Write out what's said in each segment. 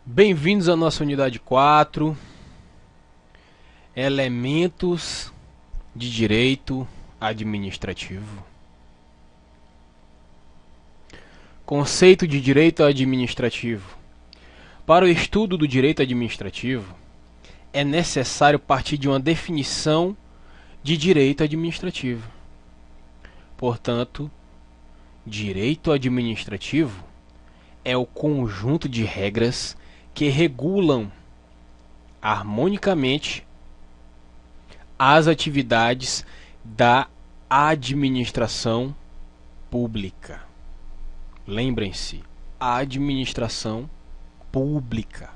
Bem-vindos à nossa unidade 4, Elementos de Direito Administrativo. Conceito de direito administrativo. Para o estudo do direito administrativo, é necessário partir de uma definição de direito administrativo. Portanto, direito administrativo é o conjunto de regras que regulam harmonicamente as atividades da administração pública. Lembrem-se, administração pública,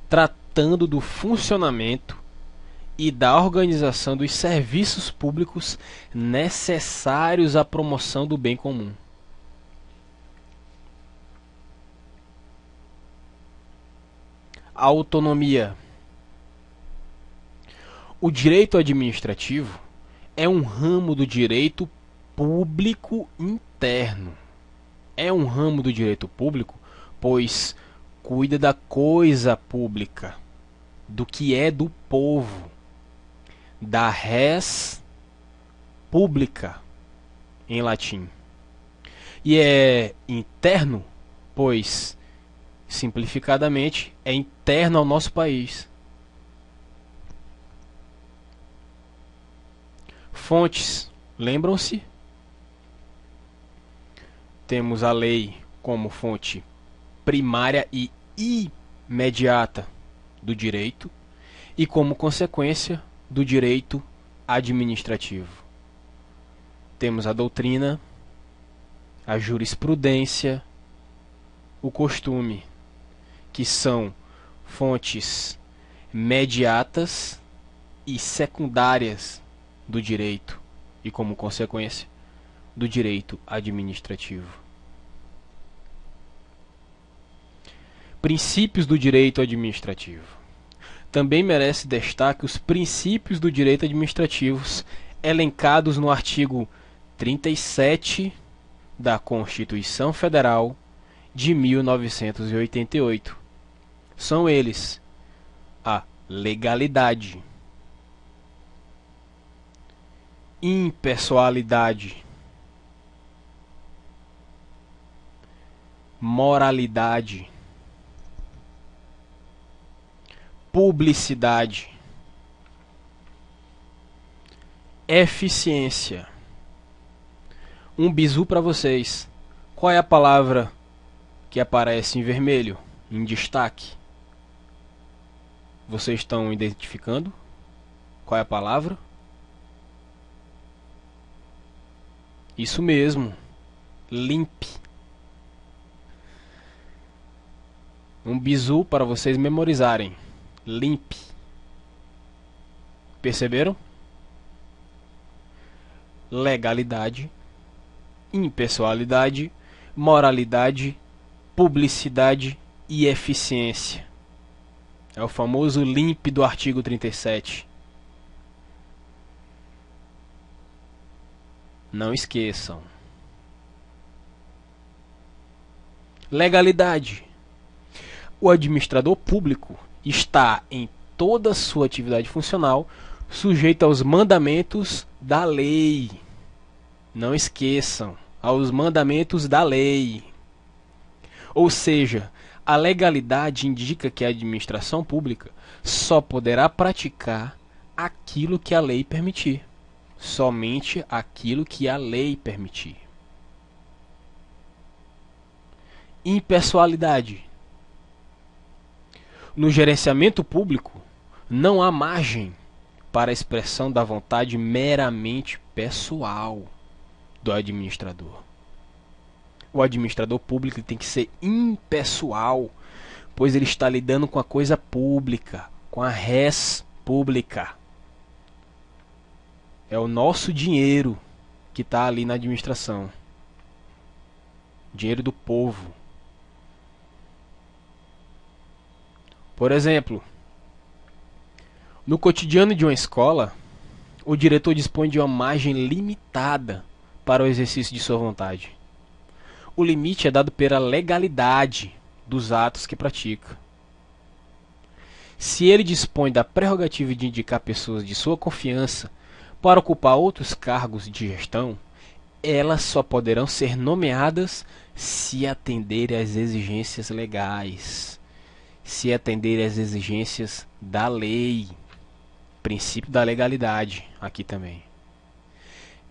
tratando do funcionamento e da organização dos serviços públicos necessários à promoção do bem comum. Autonomia. O direito administrativo é um ramo do direito público interno. É um ramo do direito público, pois cuida da coisa pública, do que é do povo, da res pública, em latim. E é interno, pois, simplificadamente, é interno ao nosso país. Fontes, lembram-se? Temos a lei como fonte primária e imediata do direito e como consequência do direito administrativo. Temos a doutrina, a jurisprudência, o costume, que são fontes mediatas e secundárias do direito e, como consequência, do direito administrativo. Princípios do direito administrativo. Também merece destaque os princípios do direito administrativo elencados no artigo 37 da Constituição Federal de 1988. São eles: a legalidade, impessoalidade, moralidade, publicidade, eficiência. Um bizu para vocês. Qual é a palavra que aparece em vermelho, em destaque? Vocês estão identificando? Qual é a palavra? Isso mesmo, limp. Um bizu para vocês memorizarem. Limp. Perceberam? Legalidade, impessoalidade, moralidade, publicidade e eficiência. É o famoso limp do artigo 37. Não esqueçam. Legalidade. O administrador público está em toda a sua atividade funcional sujeito aos mandamentos da lei. Não esqueçam, aos mandamentos da lei. Ou seja, a legalidade indica que a administração pública só poderá praticar aquilo que a lei permitir. Somente aquilo que a lei permitir. Impessoalidade. No gerenciamento público, não há margem para a expressão da vontade meramente pessoal do administrador. O administrador público tem que ser impessoal, pois ele está lidando com a coisa pública, com a res pública. É o nosso dinheiro que está ali na administração. Dinheiro do povo. Por exemplo, no cotidiano de uma escola, o diretor dispõe de uma margem limitada para o exercício de sua vontade. O limite é dado pela legalidade dos atos que pratica. Se ele dispõe da prerrogativa de indicar pessoas de sua confiança para ocupar outros cargos de gestão, elas só poderão ser nomeadas se atenderem às exigências legais, se atenderem às exigências da lei, princípio da legalidade aqui também,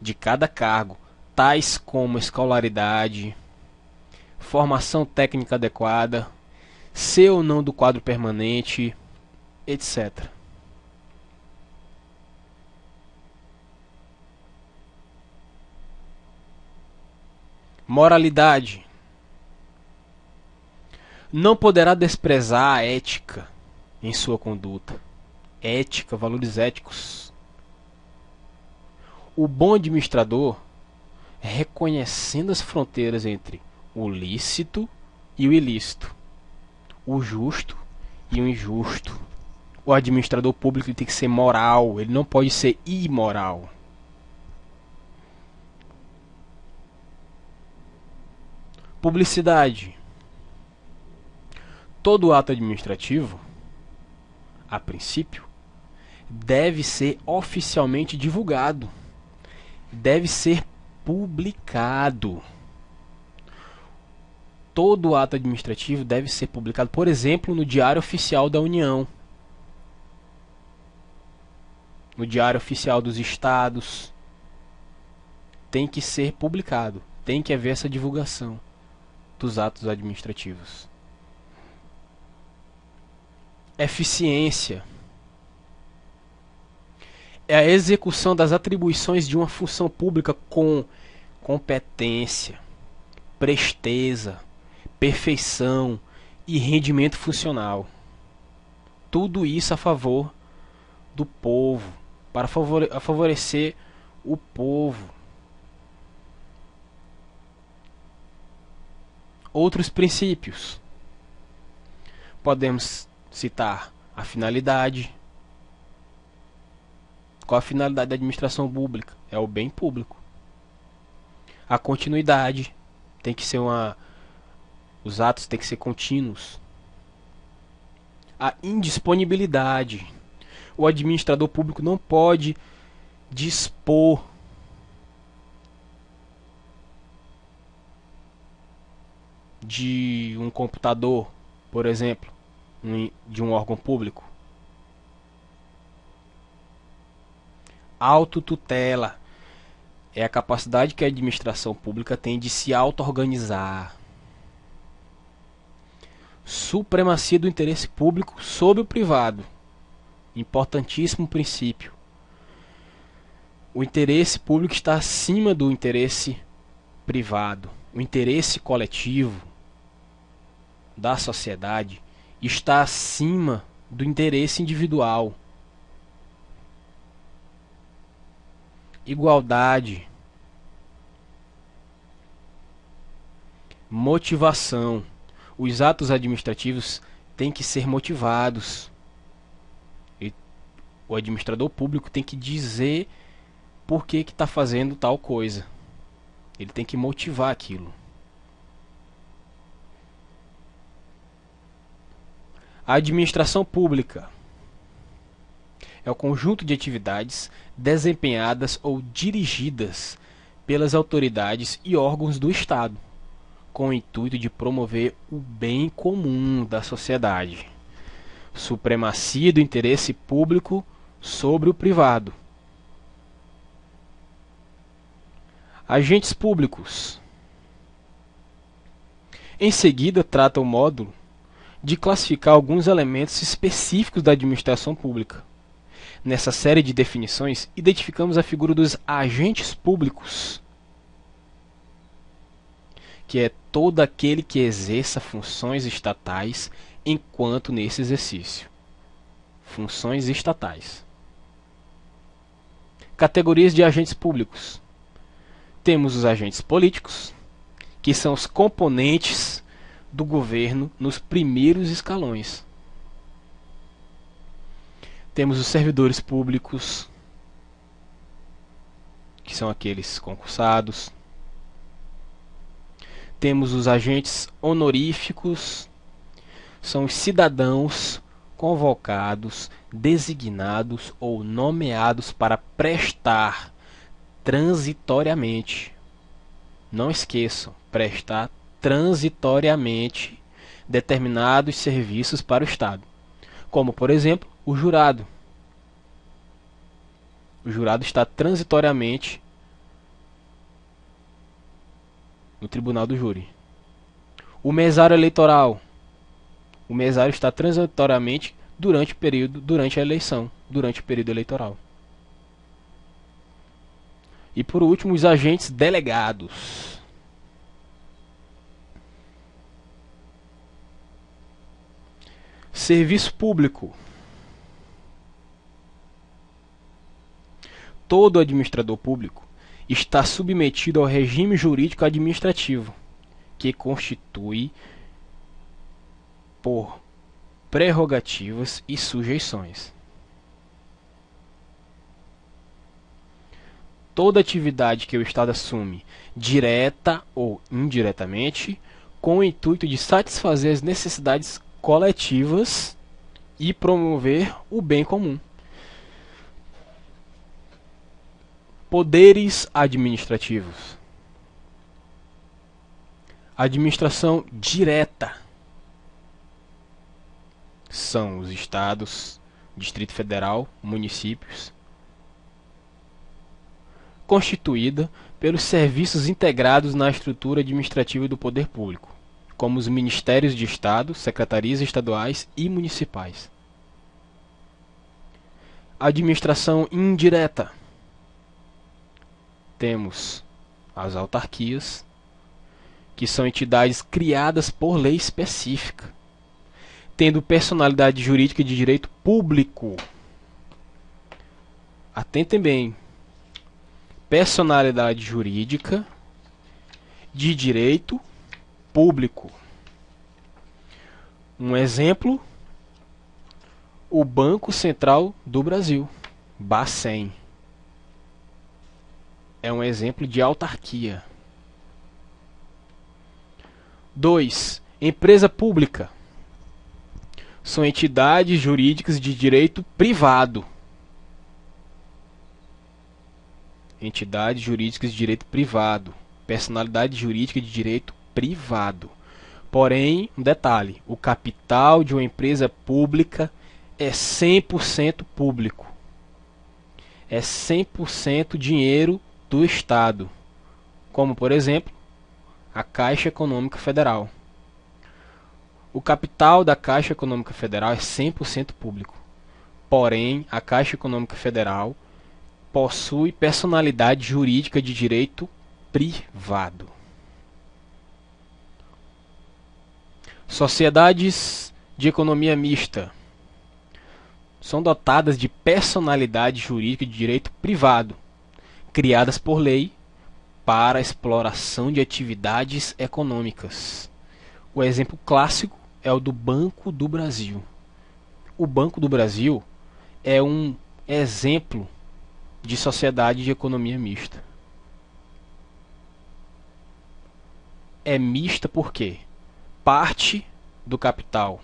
de cada cargo, tais como escolaridade, formação técnica adequada, ser ou não do quadro permanente, etc. Moralidade. Não poderá desprezar a ética em sua conduta. Ética, valores éticos. O bom administrador, reconhecendo as fronteiras entre o lícito e o ilícito, o justo e o injusto. O administrador público tem que ser moral, ele não pode ser imoral. Publicidade. Todo ato administrativo, a princípio, deve ser oficialmente divulgado, deve ser publicado. Todo ato administrativo deve ser publicado, por exemplo, no Diário Oficial da União, no Diário Oficial dos Estados. Tem que ser publicado, tem que haver essa divulgação dos atos administrativos. Eficiência é a execução das atribuições de uma função pública com competência, presteza, perfeição e rendimento funcional. Tudo isso a favor do povo, para favorecer o povo. Outros princípios. Podemos citar a finalidade. Qual a finalidade da administração pública? É o bem público. A continuidade. Tem que ser os atos têm que ser contínuos. A indisponibilidade. O administrador público não pode dispor de um computador, por exemplo, de um órgão público. Autotutela é a capacidade que a administração pública tem de se auto-organizar. Supremacia do interesse público sobre o privado. Importantíssimo princípio. O interesse público está acima do interesse privado. O interesse coletivo da sociedade está acima do interesse individual. Igualdade. Motivação. Os atos administrativos têm que ser motivados. E o administrador público tem que dizer por que está fazendo tal coisa. Ele tem que motivar aquilo. A administração pública é o conjunto de atividades desempenhadas ou dirigidas pelas autoridades e órgãos do Estado, com o intuito de promover o bem comum da sociedade. Supremacia do interesse público sobre o privado. Agentes públicos. Em seguida, trata o módulo de classificar alguns elementos específicos da administração pública. Nessa série de definições, identificamos a figura dos agentes públicos, que é todo aquele que exerça funções estatais enquanto nesse exercício. Funções estatais. Categorias de agentes públicos. Temos os agentes políticos, que são os componentes do governo nos primeiros escalões. Temos os servidores públicos, que são aqueles concursados. Temos os agentes honoríficos, são os cidadãos convocados, designados ou nomeados para prestar transitoriamente. Não esqueçam, prestar transitoriamente determinados serviços para o Estado. Como, por exemplo, o jurado. O jurado está transitoriamente no tribunal do júri. O mesário eleitoral. O mesário está transitoriamente durante a eleição, durante o período eleitoral. E por último, os agentes delegados. Serviço público. Todo administrador público está submetido ao regime jurídico administrativo, que constitui por prerrogativas e sujeições. Toda atividade que o Estado assume, direta ou indiretamente, com o intuito de satisfazer as necessidades coletivas e promover o bem comum. Poderes administrativos. Administração direta são os estados, Distrito Federal, municípios, constituída pelos serviços integrados na estrutura administrativa do poder público, como os ministérios de Estado, secretarias estaduais e municipais. Administração indireta. Temos as autarquias, que são entidades criadas por lei específica, tendo personalidade jurídica de direito público. Atentem bem. Personalidade jurídica de direito público. Um exemplo, o Banco Central do Brasil, Bacen. É um exemplo de autarquia. 2. Empresa pública. São entidades jurídicas de direito privado. Entidades jurídicas de direito privado. Personalidade jurídica de direito privado. Porém, um detalhe, o capital de uma empresa pública é 100% público. É 100% dinheiro do Estado, como por exemplo a Caixa Econômica Federal. O capital da Caixa Econômica Federal é 100% público, porém a Caixa Econômica Federal possui personalidade jurídica de direito privado. Sociedades de economia mista são dotadas de personalidade jurídica de direito privado, criadas por lei para a exploração de atividades econômicas. O exemplo clássico é o do Banco do Brasil. O Banco do Brasil é um exemplo de sociedade de economia mista. É mista porque parte do capital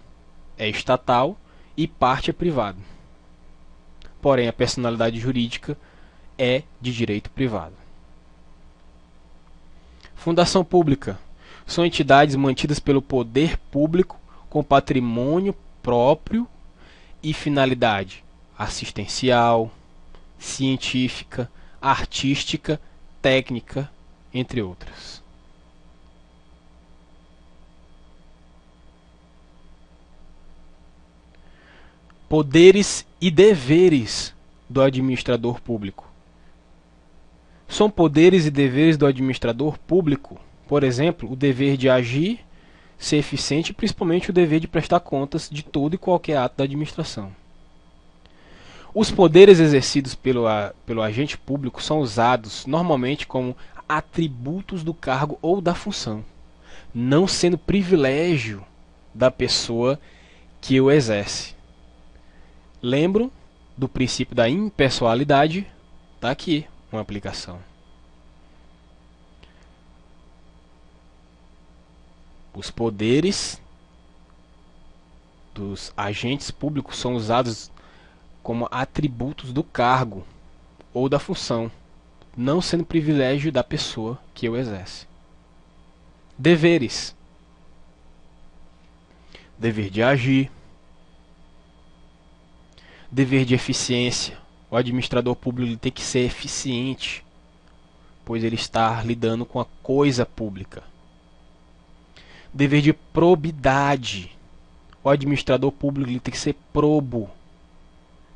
é estatal e parte é privado. Porém, a personalidade jurídica é de direito privado. Fundação pública. São entidades mantidas pelo poder público com patrimônio próprio e finalidade assistencial, científica, artística, técnica, entre outras. Poderes e deveres do administrador público. São poderes e deveres do administrador público, por exemplo, o dever de agir, ser eficiente e principalmente o dever de prestar contas de todo e qualquer ato da administração. Os poderes exercidos pelo agente público são usados normalmente como atributos do cargo ou da função, não sendo privilégio da pessoa que o exerce. Lembro do princípio da impessoalidade? Está aqui uma aplicação. Os poderes dos agentes públicos são usados como atributos do cargo ou da função, não sendo privilégio da pessoa que o exerce. Deveres: dever de agir, dever de eficiência. O administrador público tem que ser eficiente, pois ele está lidando com a coisa pública. Dever de probidade. O administrador público ele tem que ser probo,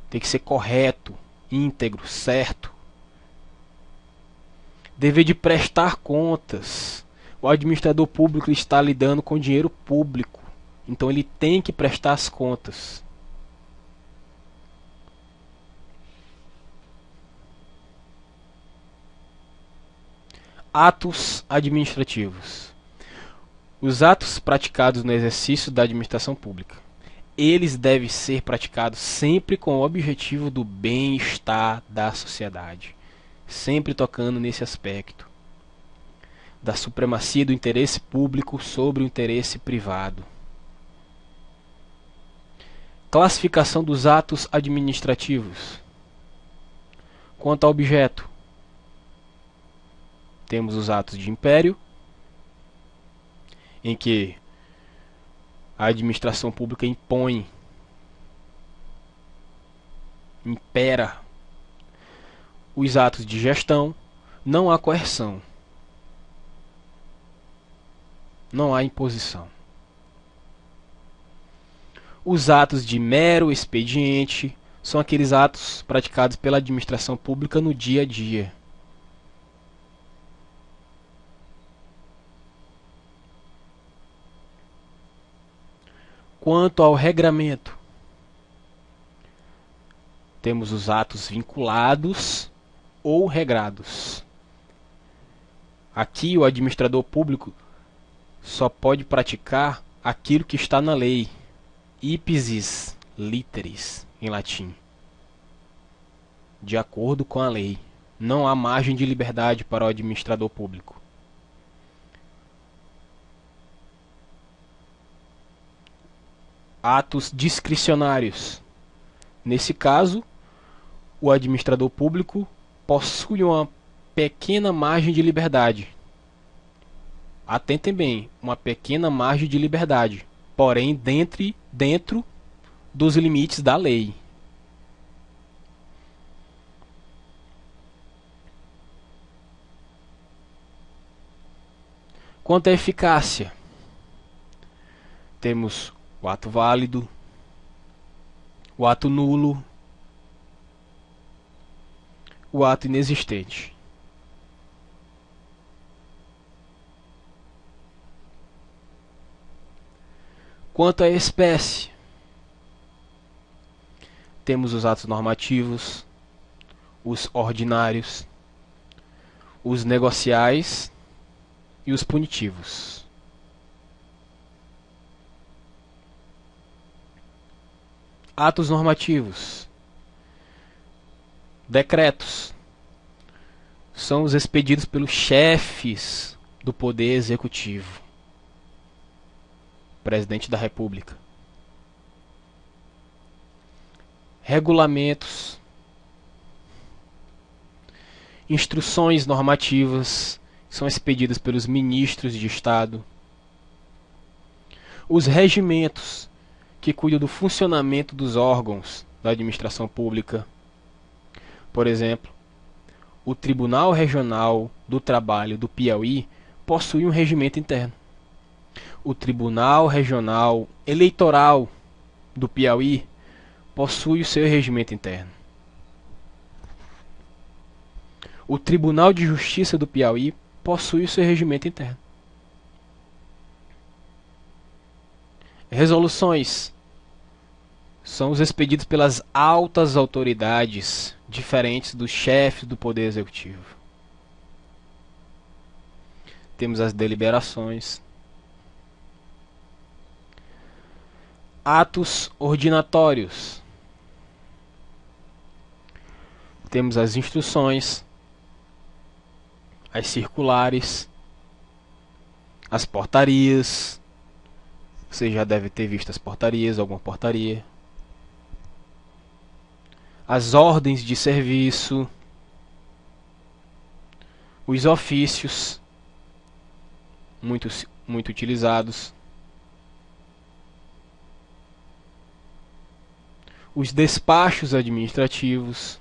tem que ser correto, íntegro, certo. Dever de prestar contas. O administrador público está lidando com dinheiro público, então ele tem que prestar as contas. Atos administrativos. Os atos praticados no exercício da administração pública, eles devem ser praticados sempre com o objetivo do bem-estar da sociedade, sempre tocando nesse aspecto da supremacia do interesse público sobre o interesse privado. Classificação dos atos administrativos. Quanto ao objeto, temos os atos de império, em que a administração pública impera. Os atos de gestão, não há coerção, não há imposição. Os atos de mero expediente são aqueles atos praticados pela administração pública no dia a dia. Quanto ao regramento, temos os atos vinculados ou regrados. Aqui o administrador público só pode praticar aquilo que está na lei, ipsis literis em latim, de acordo com a lei. Não há margem de liberdade para o administrador público. Atos discricionários. Nesse caso, o administrador público possui uma pequena margem de liberdade. Atentem bem, uma pequena margem de liberdade, porém dentro dos limites da lei. Quanto à eficácia, temos o ato válido, o ato nulo, o ato inexistente. Quanto à espécie, temos os atos normativos, os ordinários, os negociais e os punitivos. Atos normativos. Decretos são os expedidos pelos chefes do Poder Executivo, Presidente da República. Regulamentos. Instruções normativas são expedidas pelos ministros de Estado. Os regimentos, que cuidam do funcionamento dos órgãos da administração pública. Por exemplo, o Tribunal Regional do Trabalho do Piauí possui um regimento interno. O Tribunal Regional Eleitoral do Piauí possui o seu regimento interno. O Tribunal de Justiça do Piauí possui o seu regimento interno. Resoluções são os expedidos pelas altas autoridades, diferentes dos chefes do Poder Executivo. Temos as deliberações. Atos ordinatórios. Temos as instruções, as circulares, as portarias, Você já deve ter visto as portarias, alguma portaria. As ordens de serviço. Os ofícios, muito utilizados. Os despachos administrativos.